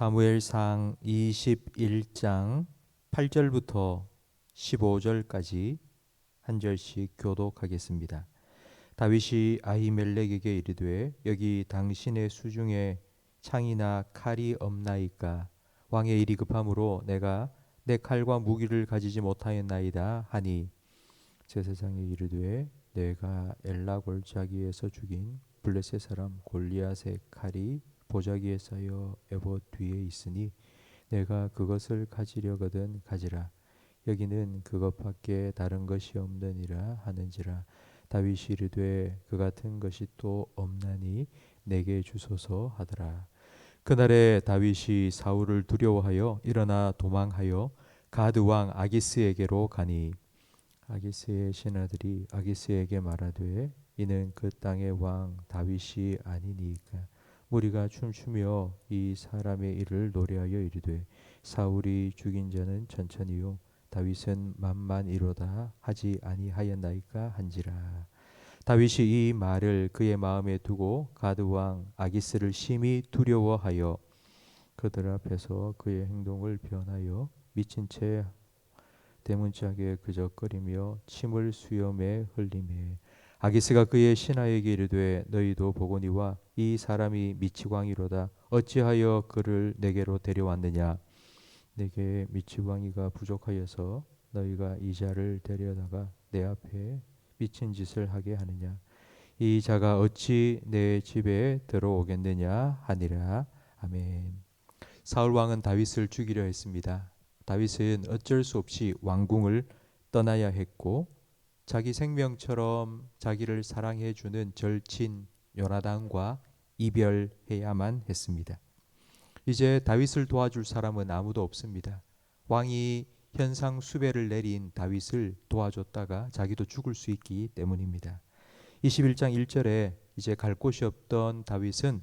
사무엘상 21장 8절부터 15절까지 한 절씩 교독하겠습니다. 다윗이 아히멜렉에게 이르되 여기 당신의 수중에 창이나 칼이 없나이까? 왕의 일이 급함으로 내가 내 칼과 무기를 가지지 못하였나이다 하니 제사장이 이르되 내가 엘라 골짜기에서 죽인 블레셋 사람 골리앗의 칼이 보자기에 쌓여 에봇 뒤에 있으니 내가 그것을 가지려거든 가지라. 여기는 그것밖에 다른 것이 없느니라 하는지라. 다윗이 이르되 그 같은 것이 또 없나니 내게 주소서 하더라. 그날에 다윗이 사울을 두려워하여 일어나 도망하여 가드 왕 아기스에게로 가니 아기스의 신하들이 아기스에게 말하되 이는 그 땅의 왕 다윗이 아니니까. 무리가 춤추며 이 사람의 일을 노래하여 이르되 사울이 죽인 자는 천천히요 다윗은 만만이로다 하지 아니하였나이까 한지라. 다윗이 이 말을 그의 마음에 두고 가드 왕 아기스를 심히 두려워하여 그들 앞에서 그의 행동을 변하여 미친 채 대문짝에 그저거리며 침을 수염에 흘리매 아기스가 그의 신하에게 이르되 너희도 보거니와 이 사람이 미치광이로다. 어찌하여 그를 내게로 데려왔느냐? 내게 미치광이가 부족하여서 너희가 이 자를 데려다가 내 앞에 미친 짓을 하게 하느냐? 이 자가 어찌 내 집에 들어오겠느냐 하니라. 아멘. 사울 왕은 다윗을 죽이려 했습니다. 다윗은 어쩔 수 없이 왕궁을 떠나야 했고 자기 생명처럼 자기를 사랑해 주는 절친 요나단과 이별해야만 했습니다. 이제 다윗을 도와줄 사람은 아무도 없습니다. 왕이 현상 수배를 내린 다윗을 도와줬다가 자기도 죽을 수 있기 때문입니다. 21장 1절에 이제 갈 곳이 없던 다윗은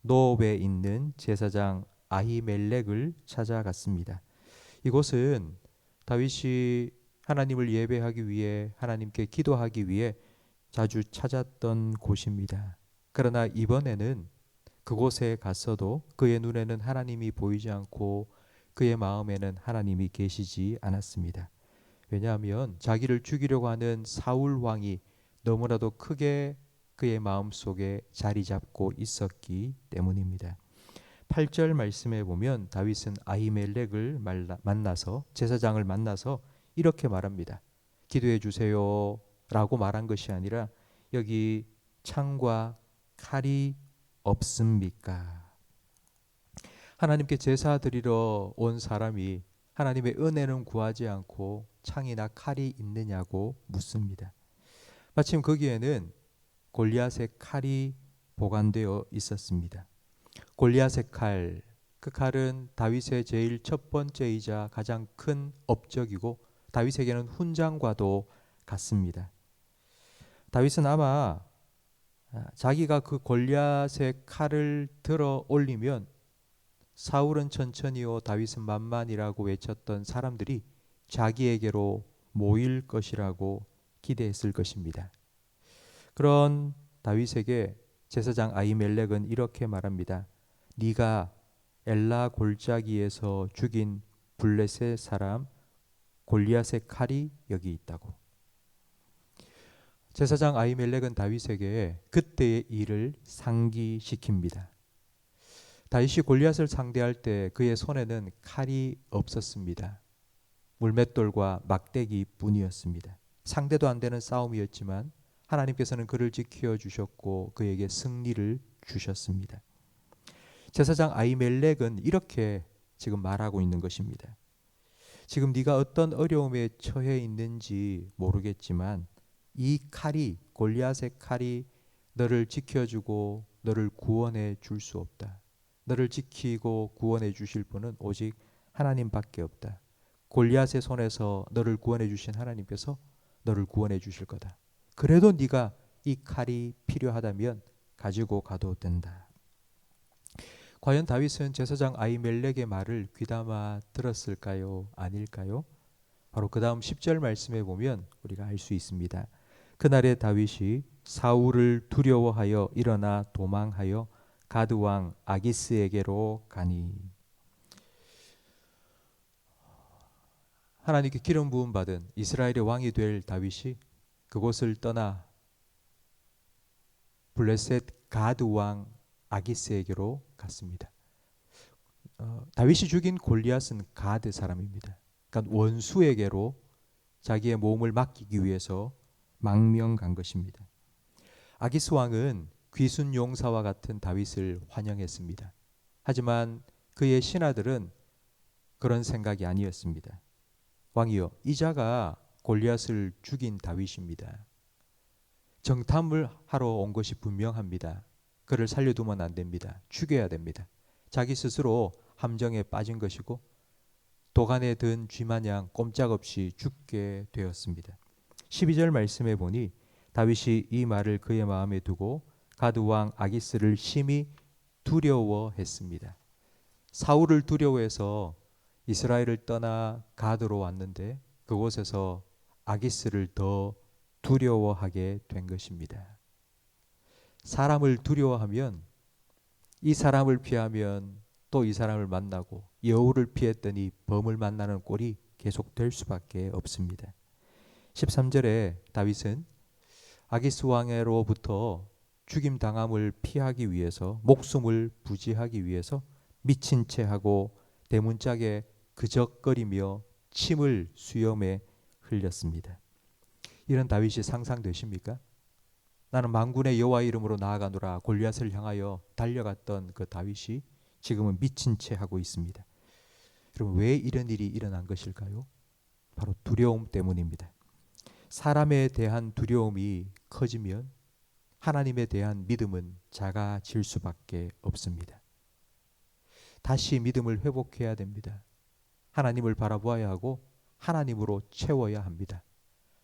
노업에 있는 제사장 아히멜렉을 찾아갔습니다. 이곳은 다윗이 하나님을 예배하기 위해 하나님께 기도하기 위해 자주 찾았던 곳입니다. 그러나 이번에는 그곳에 갔어도 그의 눈에는 하나님이 보이지 않고 그의 마음에는 하나님이 계시지 않았습니다. 왜냐하면 자기를 죽이려고 하는 사울 왕이 너무나도 크게 그의 마음속에 자리 잡고 있었기 때문입니다. 8절 말씀에 보면 다윗은 아히멜렉을 만나서 제사장을 만나서 이렇게 말합니다. 기도해 주세요 라고 말한 것이 아니라 여기 창과 칼이 없습니까? 하나님께 제사 드리러 온 사람이 하나님의 은혜는 구하지 않고 창이나 칼이 있느냐고 묻습니다. 마침 거기에는 골리앗의 칼이 보관되어 있었습니다. 골리앗의 칼, 그 칼은 다윗의 제일 첫 번째이자 가장 큰 업적이고 다윗에게는 훈장과도 같습니다. 다윗은 아마 자기가 그 골리앗의 칼을 들어 올리면 사울은 천천히요 다윗은 만만이라고 외쳤던 사람들이 자기에게로 모일 것이라고 기대했을 것입니다. 그런 다윗에게 제사장 아히멜렉은 이렇게 말합니다. 네가 엘라 골짜기에서 죽인 블레셋 사람 골리앗의 칼이 여기 있다고. 제사장 아히멜렉은 다윗에게 그때의 일을 상기시킵니다. 다윗이 골리앗을 상대할 때 그의 손에는 칼이 없었습니다. 물맷돌과 막대기 뿐이었습니다. 상대도 안 되는 싸움이었지만 하나님께서는 그를 지켜 주셨고 그에게 승리를 주셨습니다. 제사장 아히멜렉은 이렇게 지금 말하고 있는 것입니다. 지금 네가 어떤 어려움에 처해 있는지 모르겠지만 이 칼이 골리앗의 칼이 너를 지켜주고 너를 구원해 줄 수 없다. 너를 지키고 구원해 주실 분은 오직 하나님밖에 없다. 골리앗의 손에서 너를 구원해 주신 하나님께서 너를 구원해 주실 거다. 그래도 네가 이 칼이 필요하다면 가지고 가도 된다. 과연 다윗은 제사장 아히멜렉의 말을 귀담아 들었을까요? 아닐까요? 바로 그 다음 10절 말씀에 보면 우리가 알 수 있습니다. 그날에 다윗이 사울을 두려워하여 일어나 도망하여 가드 왕 아기스에게로 가니. 하나님께 기름 부음 받은 이스라엘의 왕이 될 다윗이 그곳을 떠나 블레셋 가드 왕 아기스에게로 갔습니다. 다윗이 죽인 골리앗은 가드 사람입니다. 그러니까 원수에게로 자기의 몸을 맡기기 위해서 망명 간 것입니다. 아기스 왕은 귀순 용사와 같은 다윗을 환영했습니다. 하지만 그의 신하들은 그런 생각이 아니었습니다. 왕이여, 이 자가 골리앗을 죽인 다윗입니다. 정탐을 하러 온 것이 분명합니다. 그를 살려두면 안 됩니다. 죽여야 됩니다. 자기 스스로 함정에 빠진 것이고 도간에 든 쥐마냥 꼼짝없이 죽게 되었습니다. 12절 말씀에 보니 다윗이 이 말을 그의 마음에 두고 가드 왕 아기스를 심히 두려워했습니다. 사울을 두려워해서 이스라엘을 떠나 가드로 왔는데 그곳에서 아기스를 더 두려워하게 된 것입니다. 사람을 두려워하면 이 사람을 피하면 또 이 사람을 만나고 여우를 피했더니 범을 만나는 꼴이 계속될 수밖에 없습니다. 13절에 다윗은 아기스 왕으로부터 죽임 당함을 피하기 위해서 목숨을 부지하기 위해서 미친 채 하고 대문짝에 그적거리며 침을 수염에 흘렸습니다. 이런 다윗이 상상되십니까? 나는 만군의 여호와 이름으로 나아가노라 골리앗을 향하여 달려갔던 그 다윗이 지금은 미친 채 하고 있습니다. 여러분, 왜 이런 일이 일어난 것일까요? 바로 두려움 때문입니다. 사람에 대한 두려움이 커지면 하나님에 대한 믿음은 작아질 수밖에 없습니다. 다시 믿음을 회복해야 됩니다. 하나님을 바라보아야 하고 하나님으로 채워야 합니다.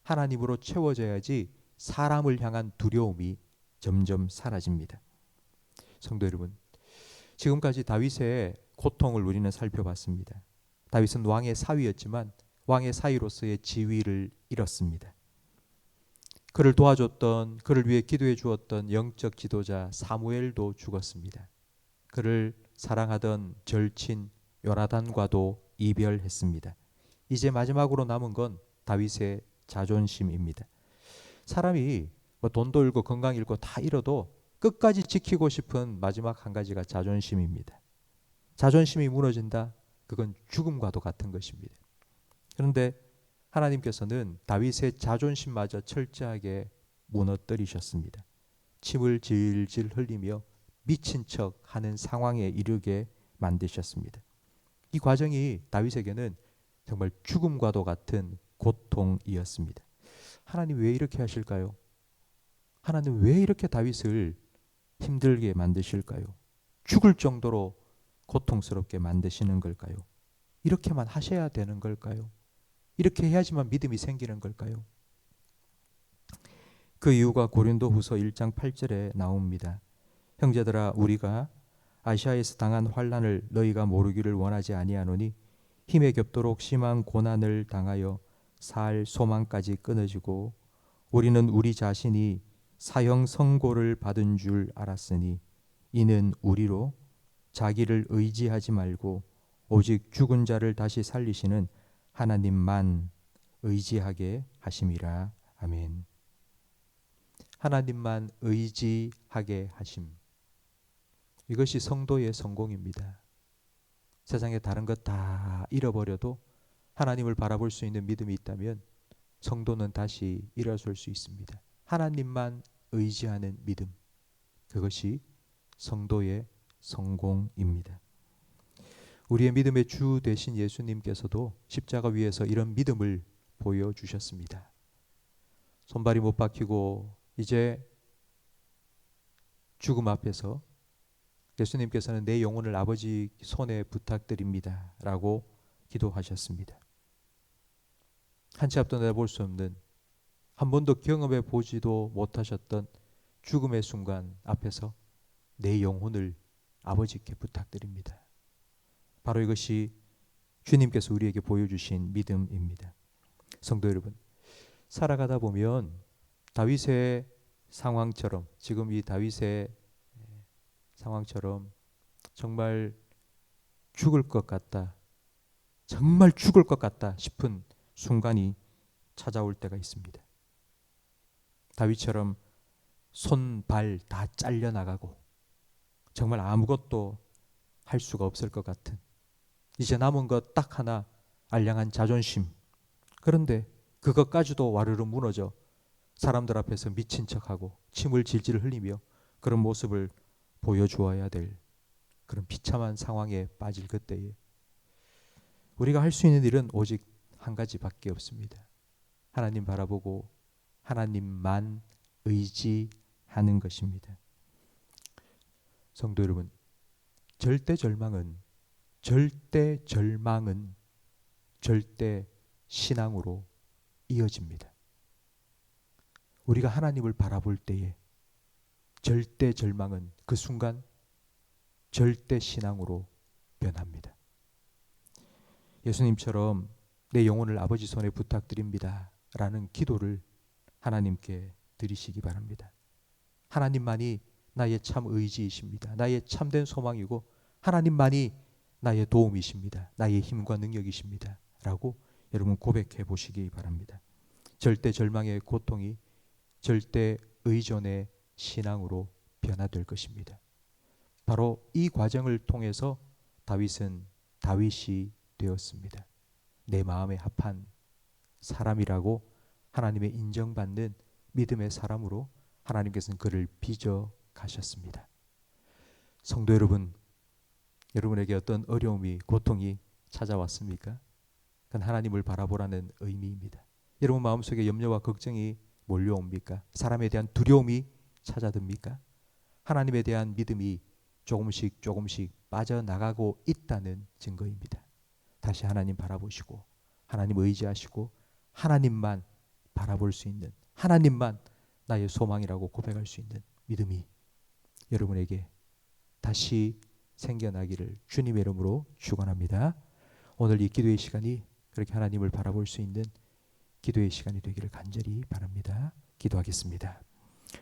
하나님으로 채워져야지 사람을 향한 두려움이 점점 사라집니다. 성도 여러분, 지금까지 다윗의 고통을 우리는 살펴봤습니다. 다윗은 왕의 사위였지만 왕의 사위로서의 지위를 잃었습니다. 그를 도와줬던, 그를 위해 기도해 주었던 영적 지도자 사무엘도 죽었습니다. 그를 사랑하던 절친 요나단과도 이별했습니다. 이제 마지막으로 남은 건 다윗의 자존심입니다. 사람이 돈도 잃고 건강 잃고 다 잃어도 끝까지 지키고 싶은 마지막 한 가지가 자존심입니다. 자존심이 무너진다? 그건 죽음과도 같은 것입니다. 그런데 하나님께서는 다윗의 자존심마저 철저하게 무너뜨리셨습니다. 침을 질질 흘리며 미친 척 하는 상황에 이르게 만드셨습니다. 이 과정이 다윗에게는 정말 죽음과도 같은 고통이었습니다. 하나님 왜 이렇게 하실까요? 하나님 왜 이렇게 다윗을 힘들게 만드실까요? 죽을 정도로 고통스럽게 만드시는 걸까요? 이렇게만 하셔야 되는 걸까요? 이렇게 해야지만 믿음이 생기는 걸까요? 그 이유가 고린도후서 1장 8절에 나옵니다. 형제들아, 우리가 아시아에서 당한 환난을 너희가 모르기를 원하지 아니하노니 힘에 겹도록 심한 고난을 당하여 살 소망까지 끊어지고 우리는 우리 자신이 사형 선고를 받은 줄 알았으니 이는 우리로 자기를 의지하지 말고 오직 죽은 자를 다시 살리시는 하나님만 의지하게 하심이라. 아멘. 하나님만 의지하게 하심. 이것이 성도의 성공입니다. 세상에 다른 것 다 잃어버려도 하나님을 바라볼 수 있는 믿음이 있다면 성도는 다시 일어설 수 있습니다. 하나님만 의지하는 믿음. 그것이 성도의 성공입니다. 우리의 믿음의 주 되신 예수님께서도 십자가 위에서 이런 믿음을 보여주셨습니다. 손발이 못 박히고 이제 죽음 앞에서 예수님께서는 내 영혼을 아버지 손에 부탁드립니다 라고 기도하셨습니다. 한 치 앞도 내다볼 수 없는, 한 번도 경험해 보지도 못하셨던 죽음의 순간 앞에서 내 영혼을 아버지께 부탁드립니다. 바로 이것이 주님께서 우리에게 보여주신 믿음입니다. 성도 여러분, 살아가다 보면 다윗의 상황처럼, 지금 이 다윗의 상황처럼 정말 죽을 것 같다, 정말 죽을 것 같다 싶은 순간이 찾아올 때가 있습니다. 다윗처럼 손, 발 다 잘려나가고 정말 아무것도 할 수가 없을 것 같은, 이제 남은 것 딱 하나, 알량한 자존심. 그런데 그것까지도 와르르 무너져 사람들 앞에서 미친 척하고 침을 질질 흘리며 그런 모습을 보여주어야 될 그런 비참한 상황에 빠질 그때에 우리가 할 수 있는 일은 오직 한 가지밖에 없습니다. 하나님 바라보고 하나님만 의지하는 것입니다. 성도 여러분, 절대 절망은 절대 신앙으로 이어집니다. 우리가 하나님을 바라볼 때에 절대 절망은 그 순간 절대 신앙으로 변합니다. 예수님처럼 내 영혼을 아버지 손에 부탁드립니다 라는 기도를 하나님께 드리시기 바랍니다. 하나님만이 나의 참 의지이십니다. 나의 참된 소망이고 하나님만이 나의 도움이십니다. 나의 힘과 능력이십니다 라고 여러분 고백해 보시기 바랍니다. 절대 절망의 고통이 절대 의존의 신앙으로 변화될 것입니다. 바로 이 과정을 통해서 다윗은 다윗이 되었습니다. 내 마음에 합한 사람이라고 하나님의 인정받는 믿음의 사람으로 하나님께서는 그를 빚어 가셨습니다. 성도 여러분, 여러분에게 어떤 어려움이, 고통이 찾아왔습니까? 그건 하나님을 바라보라는 의미입니다. 여러분 마음속에 염려와 걱정이 몰려옵니까? 사람에 대한 두려움이 찾아듭니까? 하나님에 대한 믿음이 조금씩 빠져나가고 있다는 증거입니다. 다시 하나님 바라보시고 하나님 의지하시고 하나님만 바라볼 수 있는, 하나님만 나의 소망이라고 고백할 수 있는 믿음이 여러분에게 다시 생겨나기를 주님의 이름으로 축원합니다. 오늘 이 기도의 시간이 그렇게 하나님을 바라볼 수 있는 기도의 시간이 되기를 간절히 바랍니다. 기도하겠습니다.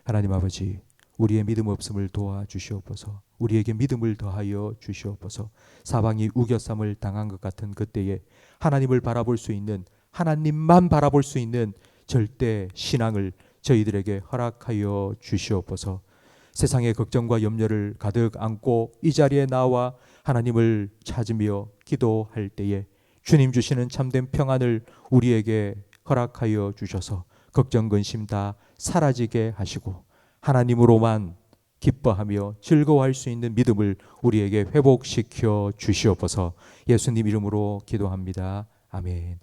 하나님 아버지, 우리의 믿음 없음을 도와주시옵소서. 우리에게 믿음을 더하여 주시옵소서. 사방이 우겨쌈을 당한 것 같은 그때에 하나님을 바라볼 수 있는, 하나님만 바라볼 수 있는 절대 신앙을 저희들에게 허락하여 주시옵소서. 세상의 걱정과 염려를 가득 안고 이 자리에 나와 하나님을 찾으며 기도할 때에 주님 주시는 참된 평안을 우리에게 허락하여 주셔서 걱정 근심 다 사라지게 하시고 하나님으로만 기뻐하며 즐거워할 수 있는 믿음을 우리에게 회복시켜 주시옵소서. 예수님 이름으로 기도합니다. 아멘.